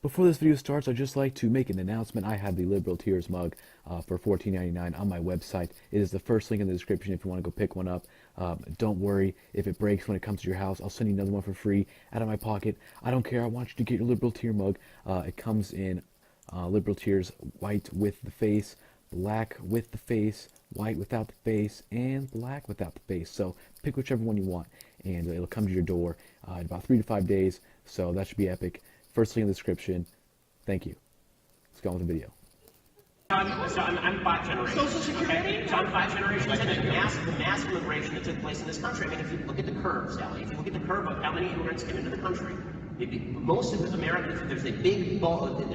Before this video starts, I'd just like to make an announcement. I have the Liberal Tears mug for $14.99 on my website. It is the first link in the description if you want to go pick one up. Don't worry if it breaks when it comes to your house. I'll send you another one for free out of my pocket. I don't care. I want you to get your Liberal Tear mug. It comes in Liberal Tears white with the face, black with the face, white without the face, and black without the face. So pick whichever one you want, and it'll come to your door in about 3 to 5 days. So that should be epic. First link in the description. Thank you. Let's go on with the video. So I'm 5 generations. Social Security? Okay. So I'm 5 generations into the mass immigration that took place in this country. I mean, if you look at the curve, Sally, if you look at the curve of how many immigrants came into the country, most of Americans, there's a big bump that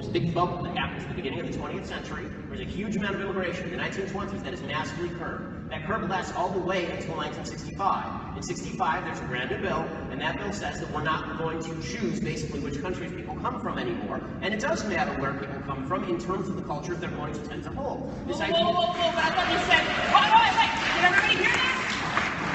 happens at the beginning of the 20th century. There's a huge amount of immigration in the 1920s that is massively curved. That curve lasts all the way until 1965. In 65, there's a brand new bill, and that bill says that we're not going to choose basically which countries people come from anymore. And it does matter where people come from in terms of the cultures they're going to tend to hold. Whoa, but I thought you said, wait, did everybody hear that?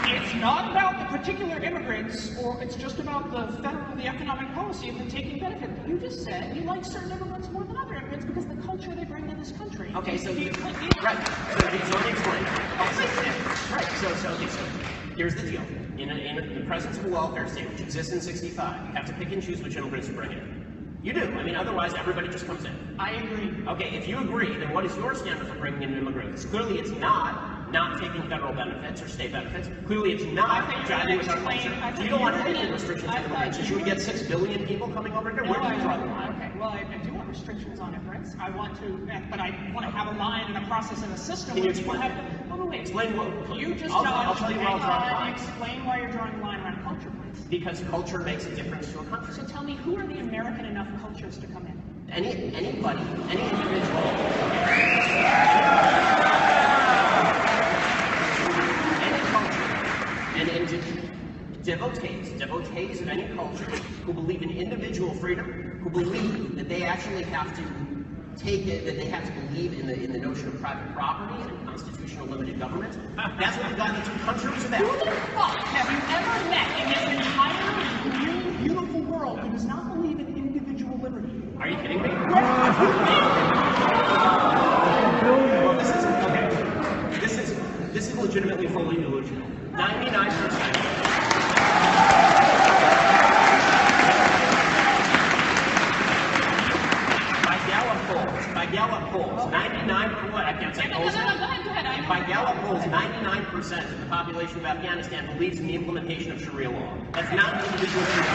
It's not about the particular immigrants, or it's just about the economic policy of them taking benefit. You just said you like certain immigrants more than other immigrants because of the culture they bring to this country. Okay, so right. So let me explain. Right. So here's the deal. In the presence of a welfare state, which exists in 65, you have to pick and choose which immigrants you bring in. You do. I mean, otherwise everybody just comes in. I agree. Okay, if you agree, then what is your standard for bringing in immigrants? Clearly, it's not taking federal benefits or state benefits. Clearly, it's not driving with our culture. You don't want any restrictions on immigrants. Should we get 6 billion people coming over here? Where do you draw the line? Okay, well, I do want restrictions on immigrants. I want to, but I want to have a line and a process and a system. Can you explain? Explain what? You just I'll tell you where I'll draw the line. Explain why you're drawing the line around culture, please. Because culture makes a difference to a country. So tell me, who are the American enough cultures to come in? Anybody, any individual. And devotees of any culture who believe in individual freedom, who believe that they actually have to take it, that they have to believe in the notion of private property and constitutional limited government. That's what we've gotten into countries about. Who the fuck have you ever met in this entire new, beautiful world who does not believe in individual liberty? Are you kidding me? Well, this is okay. This is legitimately fully delusional. 99%. By Gallup polls, 99%. I can't say polls. Go ahead. By Gallup polls, 99% of the population of Afghanistan believes in the implementation of Sharia law. That's not an individual freedom.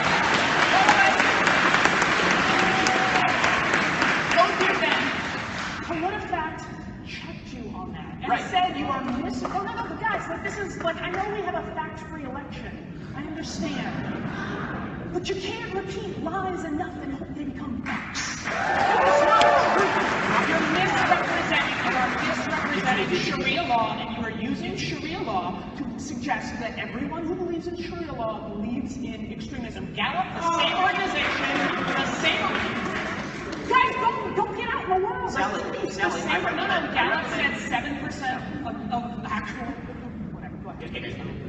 Don't do that. But what if that checked you on that and said you are missing? Oh no, but guys, this is I know we have a fact-free election. I understand. But you can't repeat lies enough and hope they become facts. You're misrepresenting Sharia law, and you are using Sharia law to suggest that everyone who believes in Sharia law believes in extremism. Gallup, the same organization, Guys, don't get out in the world. Sally, Gallup said 7% of actual. Whatever.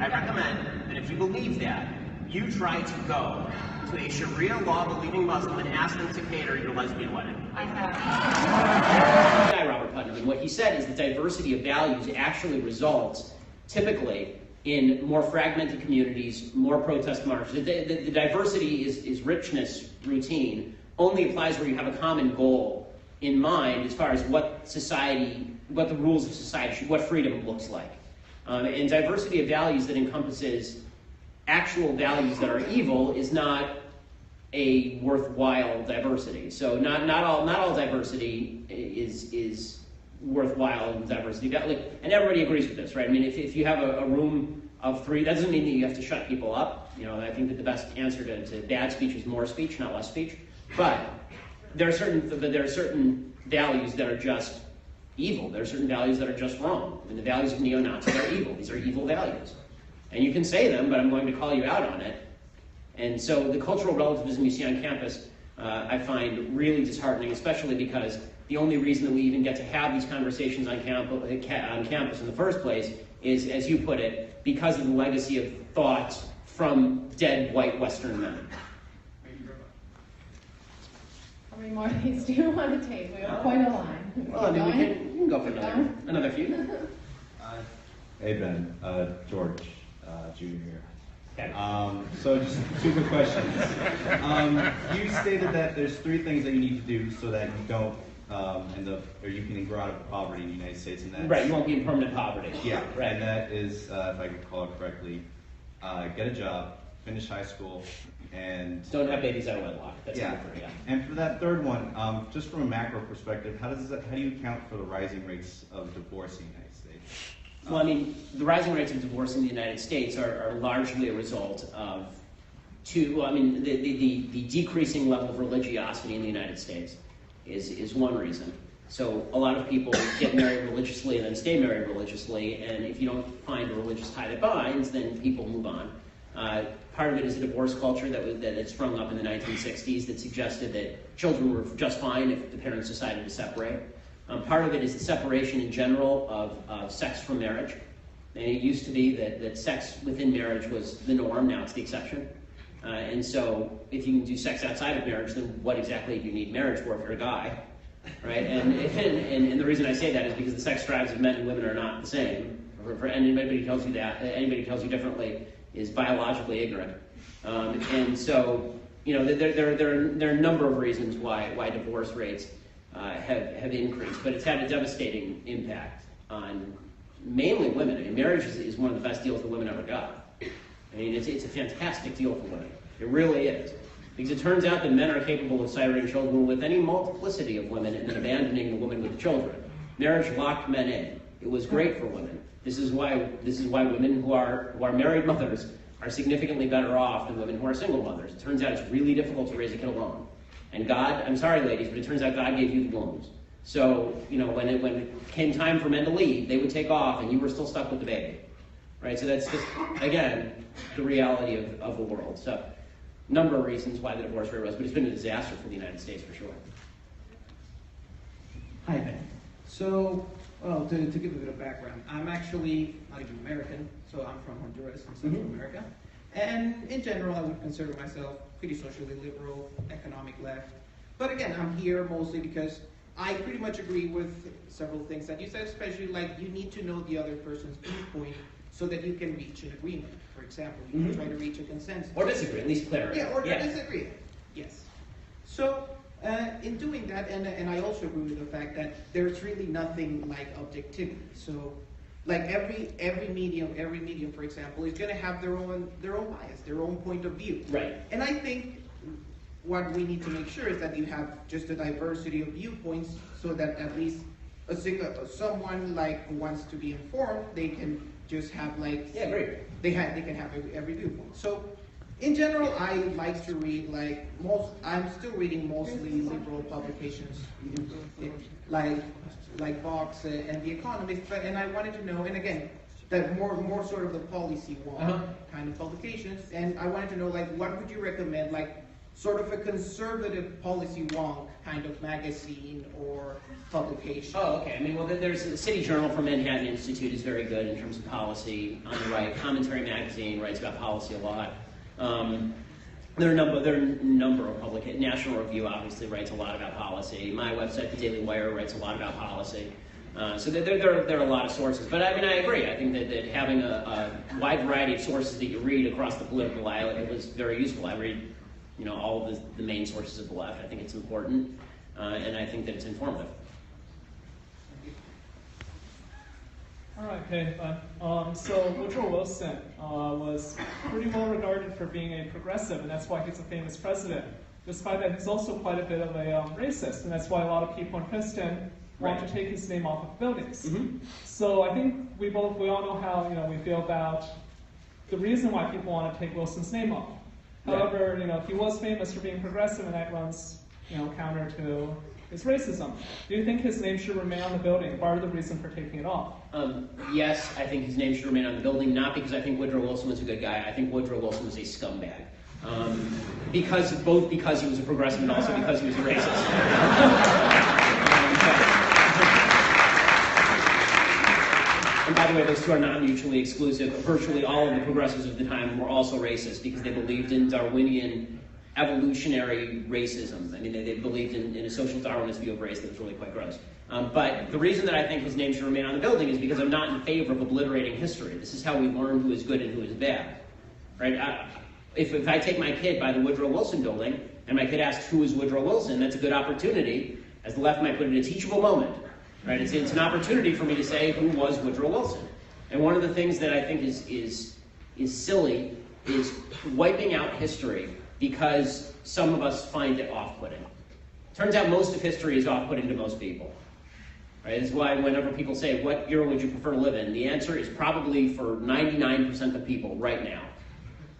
I recommend that if you believe that, you try to go to a Sharia law-believing Muslim and ask them to cater your lesbian wedding. I have. Robert Putnam, and what he said is the diversity of values actually results, typically, in more fragmented communities, more protest marches. The diversity is richness routine, only applies where you have a common goal in mind as far as what the rules of society, what freedom looks like. And diversity of values that encompasses actual values that are evil is not a worthwhile diversity. So not all diversity is worthwhile diversity. And everybody agrees with this, right? I mean, if you have a room of 3, that doesn't mean that you have to shut people up. You know, I think that the best answer to bad speech is more speech, not less speech. But there are certain values that are just evil. There are certain values that are just wrong. And the values of neo-Nazis are evil. These are evil values. And you can say them, but I'm going to call you out on it. And so the cultural relativism you see on campus, I find really disheartening, especially because the only reason that we even get to have these conversations on campus in the first place is, as you put it, because of the legacy of thoughts from dead white Western men. How many more of these do you want to take? We have quite a line. Well, I mean, we can go for another few. Hey Ben, George Jr. here. Okay. So just two quick questions. You stated that there's three things that you need to do so that you don't end up, or you can grow out of poverty in the United States, and that's Right, you won't be in permanent poverty. yeah, Right. and that is, if I can recall it correctly, get a job, finish high school, and Don't have babies out of wedlock. That's yeah. number three, yeah. And for that third one, just from a macro perspective, how do you account for the rising rates of divorce in the United States? Well, I mean, the rising rates of divorce in the United States are largely a result of the decreasing level of religiosity in the United States is one reason. So a lot of people get married religiously and then stay married religiously, and if you don't find a religious tie that binds, then people move on. Part of it is a divorce culture that had sprung up in the 1960s that suggested that children were just fine if the parents decided to separate. Part of it is the separation in general of sex from marriage. And it used to be that sex within marriage was the norm, now it's the exception. And so if you can do sex outside of marriage, then what exactly do you need marriage for if you're a guy? Right? And the reason I say that is because the sex drives of men and women are not the same. And anybody tells you that, anybody tells you differently is biologically ignorant. And so, you know, there are a number of reasons why divorce rates have increased, but it's had a devastating impact on mainly women. I mean, marriage is one of the best deals that women ever got. I mean, it's a fantastic deal for women. It really is. Because it turns out that men are capable of siring children with any multiplicity of women and then abandoning the woman with the children. Marriage locked men in. It was great for women. This is why women who are married mothers are significantly better off than women who are single mothers. It turns out it's really difficult to raise a kid alone. And God, I'm sorry ladies, but it turns out God gave you the wombs. So, you know, when it came time for men to leave, they would take off and you were still stuck with the baby. Right? So that's just, again, the reality of the world. So, number of reasons why the divorce rate rose, but it's been a disaster for the United States for sure. Hi, Ben. So, well, to give a bit of background, I'm actually not even American, so I'm from Honduras in Central America. And in general, I would consider myself pretty socially liberal, economic left. But again, I'm here mostly because I pretty much agree with several things that you said, especially like you need to know the other person's viewpoint so that you can reach an agreement. For example, you can try to reach a consensus. Or disagree, at least clarity. Yeah, or disagree. Yes. So, in doing that, and I also agree with the fact that there's really nothing like objectivity. So, like every medium, for example, is going to have their own bias, their own point of view. Right. And I think what we need to make sure is that you have just a diversity of viewpoints, so that at least someone like who wants to be informed, they can just have like they can have every viewpoint. So. In general, I like to read I'm still reading mostly liberal publications, like Vox and The Economist, and I wanted to know, and again, that more sort of the policy wonk kind of publications, and I wanted to know, like, what would you recommend, like, sort of a conservative policy wonk kind of magazine or publication? Oh, okay. I mean, well, there's the City Journal from Manhattan Institute is very good in terms of policy on the right. Commentary Magazine writes about policy a lot. There are a number of publications. National Review obviously writes a lot about policy. My website, The Daily Wire, writes a lot about policy. So there are a lot of sources. But I mean, I agree. I think that having a wide variety of sources that you read across the political aisle, it was very useful. I read, you know, all of the main sources of the left. I think it's important, and I think that it's informative. All right, okay. So Woodrow Wilson was pretty well regarded for being a progressive, and that's why he's a famous president. Despite that, he's also quite a bit of a racist, and that's why a lot of people in Princeton want to take his name off of buildings. So I think we all know how we feel about the reason why people want to take Wilson's name off. However, he was famous for being progressive, and that runs counter to his racism. Do you think his name should remain on the building? Part of the reason for taking it off? Yes, I think his name should remain on the building, not because I think Woodrow Wilson was a good guy. I think Woodrow Wilson was a scumbag. Because he was a progressive and also because he was a racist. And by the way, those two are not mutually exclusive. Virtually all of the progressives of the time were also racist because they believed in Darwinian evolutionary racism. I mean, they believed in a social Darwinist view of race that was really quite gross. But the reason that I think his name should remain on the building is because I'm not in favor of obliterating history. This is how we learn who is good and who is bad, right? If I take my kid by the Woodrow Wilson building and my kid asks who is Woodrow Wilson, that's a good opportunity, as the left might put it, a teachable moment, right? It's an opportunity for me to say who was Woodrow Wilson. And one of the things that I think is silly is wiping out history because some of us find it off-putting. Turns out most of history is off-putting to most people. Right? That's why whenever people say, what era would you prefer to live in? The answer is probably for 99% of people right now.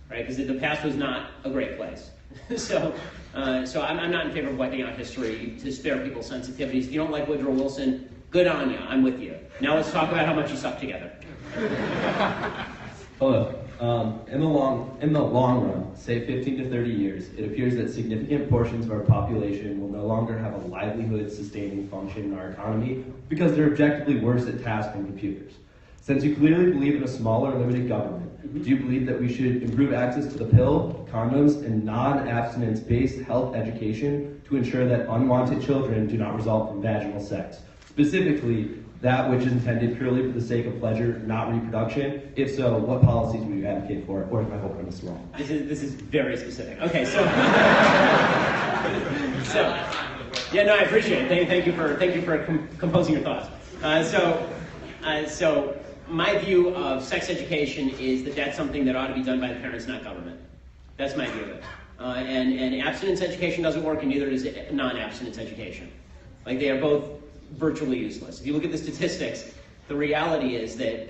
Right? Because the past was not a great place. So I'm not in favor of wiping out history to spare people's sensitivities. If you don't like Woodrow Wilson, good on you. I'm with you. Now let's talk about how much you suck together. Hello. In the long run, say 15 to 30 years, it appears that significant portions of our population will no longer have a livelihood-sustaining function in our economy because they're objectively worse at tasks than computers. Since you clearly believe in a smaller, limited government, do you believe that we should improve access to the pill, condoms, and non-abstinence-based health education to ensure that unwanted children do not result from vaginal sex? Specifically, that which is intended purely for the sake of pleasure, not reproduction? If so, what policies would you advocate for, or is my whole premise wrong? This is very specific. Okay, so yeah, no, I appreciate it. Thank you for composing your thoughts. So my view of sex education is that that's something that ought to be done by the parents, not government. That's my view of it. And abstinence education doesn't work, and neither does non-abstinence education. Like, they are both virtually useless. If you look at the statistics, the reality is that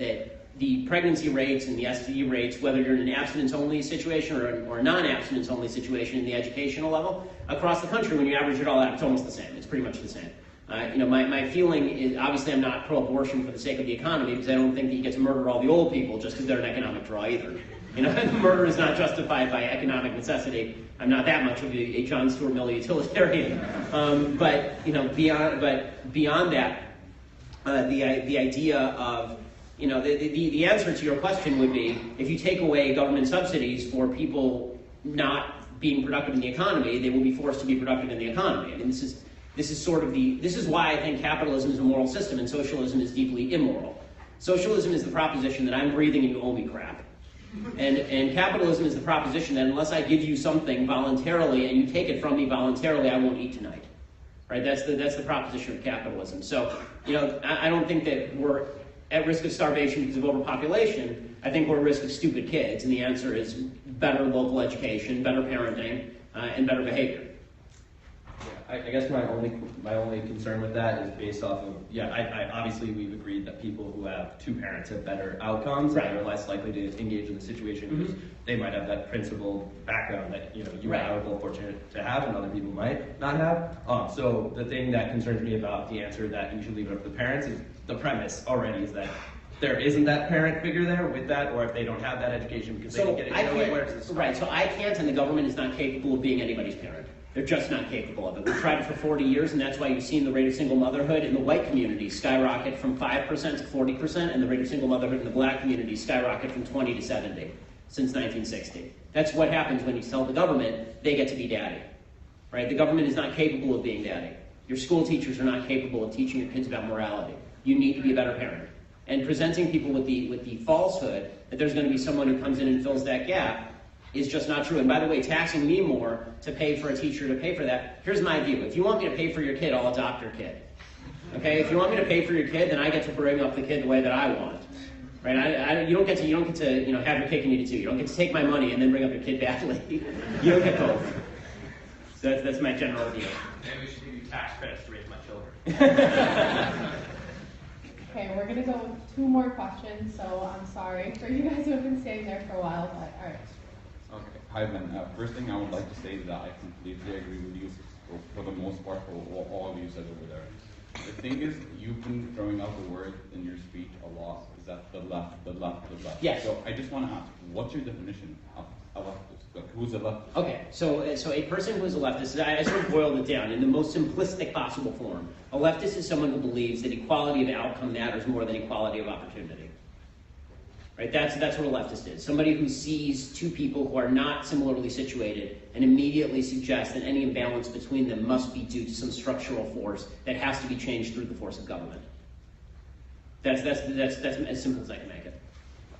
the pregnancy rates and the STD rates, whether you're in an abstinence-only situation or a non-abstinence-only situation in the educational level, across the country, when you average it all out, it's almost the same. It's pretty much the same. My feeling is, obviously I'm not pro-abortion for the sake of the economy, because I don't think that you get to murder all the old people just because they're an economic draw either. Murder is not justified by economic necessity. I'm not that much of a John Stuart Mill utilitarian. But beyond that, the idea of, the answer to your question would be, if you take away government subsidies for people not being productive in the economy, they will be forced to be productive in the economy. I mean, this is why I think capitalism is a moral system and socialism is deeply immoral. Socialism is the proposition that I'm breathing and you owe me crap. And capitalism is the proposition that unless I give you something voluntarily and you take it from me voluntarily, I won't eat tonight. Right? That's the proposition of capitalism. So, I don't think that we're at risk of starvation because of overpopulation. I think we're at risk of stupid kids, and the answer is better local education, better parenting, and better behavior. I guess my only concern with that is based off of, I obviously we've agreed that people who have two parents have better outcomes, right, and are less likely to engage in the situation because they might have that principled background that you and I are both fortunate to have and other people might not have. So the thing that concerns me about the answer that you should leave it up to the parents is the premise already is that there isn't that parent figure there with that, or if they don't have that education because they don't get it. Right, so I can't, and the government is not capable of being anybody's parent. They're just not capable of it. We've tried it for 40 years, and that's why you've seen the rate of single motherhood in the white community skyrocket from 5% to 40%, and the rate of single motherhood in the black community skyrocket from 20 to 70 since 1960. That's what happens when you tell the government they get to be daddy. Right? The government is not capable of being daddy. Your school teachers are not capable of teaching your kids about morality. You need to be a better parent. And presenting people with the falsehood that there's going to be someone who comes in and fills that gap is just not true. And by the way, taxing me more to pay for a teacher to pay for that, here's my view. If you want me to pay for your kid, I'll adopt your kid. Okay? If you want me to pay for your kid, then I get to bring up the kid the way that I want. Right? You don't get to have your cake and eat it too. You don't get to take my money and then bring up your kid badly. You don't get both. So that's my general view. Maybe we should give you tax credits to raise my children. Okay, we're gonna go with 2 more questions, so I'm sorry for you guys who have been staying there for a while, but all right. Okay, hi Ben. First thing I would like to say is that I completely agree with you for the most part for all of you said over there. The thing is, you've been throwing out the word in your speech a lot, is that the left. Yes. So I just want to ask, what's your definition of a leftist? Like, who's a leftist? Okay, so a person who is a leftist, I sort of boiled it down in the most simplistic possible form. A leftist is someone who believes that equality of outcome matters more than equality of opportunity. Right? That's what a leftist is. Somebody who sees two people who are not similarly situated and immediately suggest that any imbalance between them must be due to some structural force that has to be changed through the force of government. That's as simple as I can make it.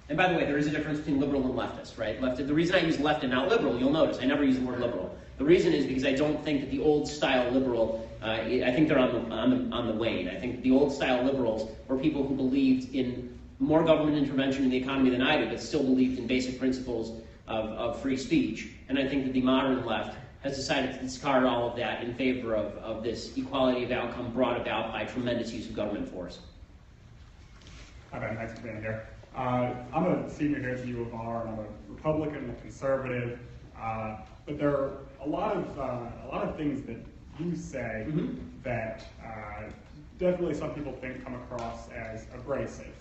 And by the way, there is a difference between liberal and leftist, right? The reason I use left and not liberal, you'll notice, I never use the word liberal. The reason is because I don't think that the old style liberal, I think they're on the wane. I think the old style liberals were people who believed in more government intervention in the economy than I do, but still believed in basic principles of free speech. And I think that the modern left has decided to discard all of that in favor of this equality of outcome brought about by tremendous use of government force. Hi, Ben. Thanks for being here. I'm a senior here at the U of R, and I'm a Republican, a conservative, but there are a lot of things that you say that definitely some people think come across as abrasive.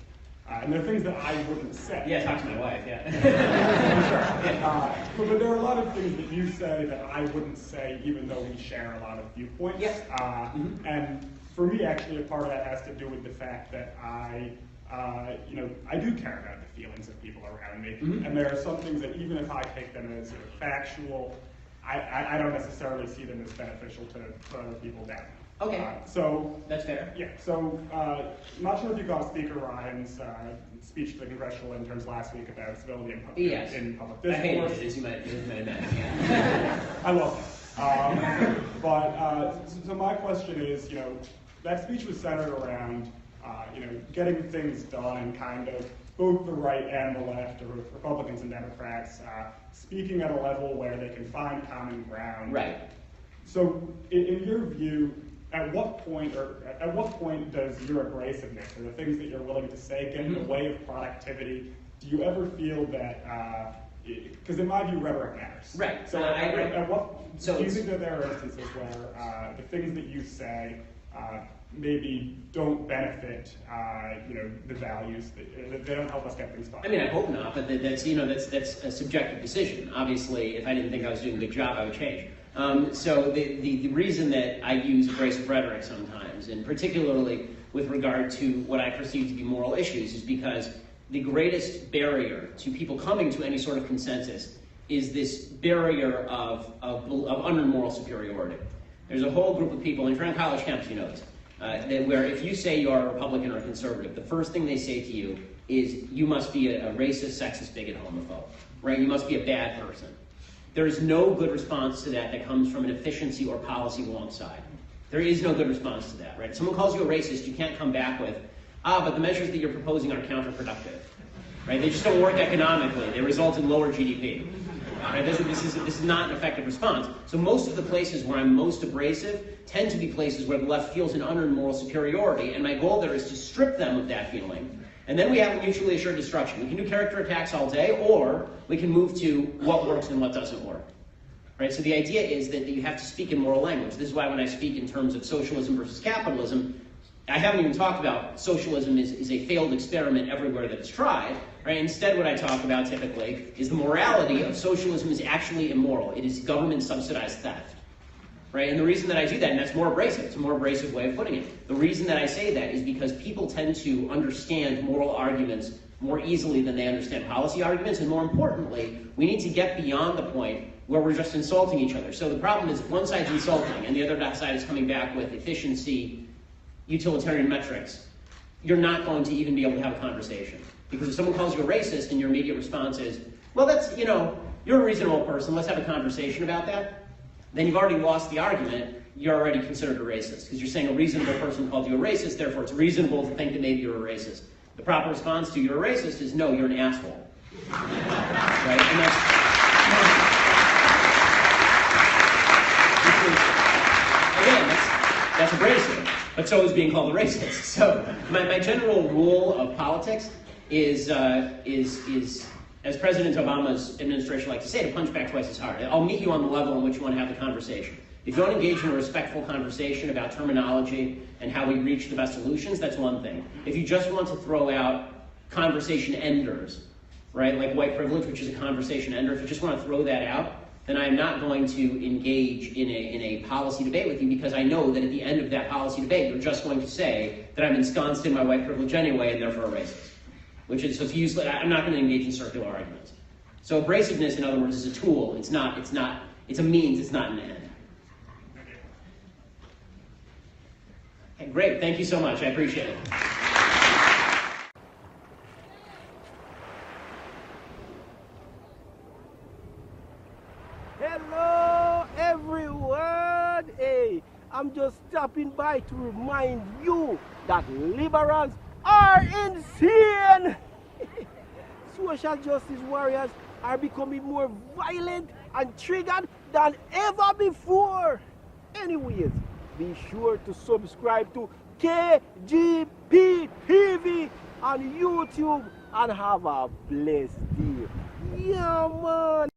And there are things that I wouldn't say. Yeah, talk to my wife, yeah. Sure. But there are a lot of things that you say that I wouldn't say, even though we share a lot of viewpoints. Yeah. And for me, actually, a part of that has to do with the fact that I do care about the feelings of people around me. And there are some things that even if I take them as sort of factual, I don't necessarily see them as beneficial to other people down. Okay. So that's fair. Yeah. So I'm not sure if you got Speaker Ryan's speech to the congressional interns last week about civility in public discourse. I hated it, as you might imagine. I love it. So my question is, that speech was centered around, getting things done and kind of both the right and the left, or Republicans and Democrats, speaking at a level where they can find common ground. Right. So, in your view, at what point does your abrasiveness, or the things that you're willing to say, get in the way of productivity? Do you ever feel that? Because in my view, rhetoric matters. Right. So, I agree. Do you think that there are instances where the things that you say maybe don't benefit, the values that they don't help us get things done? I mean, I hope not, but that's a subjective decision. Obviously, if I didn't think I was doing a good job, I would change. So the reason that I use abrasive rhetoric sometimes, and particularly with regard to what I perceive to be moral issues, is because the greatest barrier to people coming to any sort of consensus is this barrier of under moral superiority. There's a whole group of people, and if you're on college campus, you know this, where if you say you're a Republican or a conservative, the first thing they say to you is you must be a racist, sexist, bigot, homophobe, right? You must be a bad person. There is no good response to that comes from an efficiency or policy alongside. There is no good response to that, right? If someone calls you a racist, you can't come back with, but the measures that you're proposing are counterproductive, right? They just don't work economically. They result in lower GDP. Right? This is not an effective response. So most of the places where I'm most abrasive tend to be places where the left feels an unearned moral superiority, and my goal there is to strip them of that feeling. And then we have a mutually assured destruction. We can do character attacks all day, or we can move to what works and what doesn't work. Right? So the idea is that you have to speak in moral language. This is why when I speak in terms of socialism versus capitalism, I haven't even talked about socialism is a failed experiment everywhere that it's tried. Right? Instead, what I talk about typically is the morality of socialism is actually immoral. It is government-subsidized theft. Right? And the reason that I do that, and that's more abrasive, it's a more abrasive way of putting it. The reason that I say that is because people tend to understand moral arguments more easily than they understand policy arguments, and more importantly, we need to get beyond the point where we're just insulting each other. So the problem is one side's insulting, and the other side is coming back with efficiency, utilitarian metrics. You're not going to even be able to have a conversation. Because if someone calls you a racist and your immediate response is, well, that's, you're a reasonable person, let's have a conversation about that, then you've already lost the argument. You're already considered a racist, because you're saying a reasonable person called you a racist, therefore it's reasonable to think that maybe you're a racist. The proper response to you're a racist is no, you're an asshole. Right? And that's abrasive, but so is being called a racist. So my general rule of politics is as President Obama's administration likes to say, to punch back twice as hard. I'll meet you on the level on which you want to have the conversation. If you don't engage in a respectful conversation about terminology and how we reach the best solutions, that's one thing. If you just want to throw out conversation enders, right, like white privilege, which is a conversation ender, if you just want to throw that out, then I'm not going to engage in a policy debate with you, because I know that at the end of that policy debate, you're just going to say that I'm ensconced in my white privilege anyway and therefore a racist. Which is, so it's useless. I'm not going to engage in circular arguments. So abrasiveness, in other words, is a tool. It's not It's a means, it's not an end. Okay, great, thank you so much, I appreciate it. Hello everyone! Hey, I'm just stopping by to remind you that liberals are insane! Social justice warriors are becoming more violent and triggered than ever before. Anyways, be sure to subscribe to KGP TV on YouTube and have a blessed day. Yeah, man!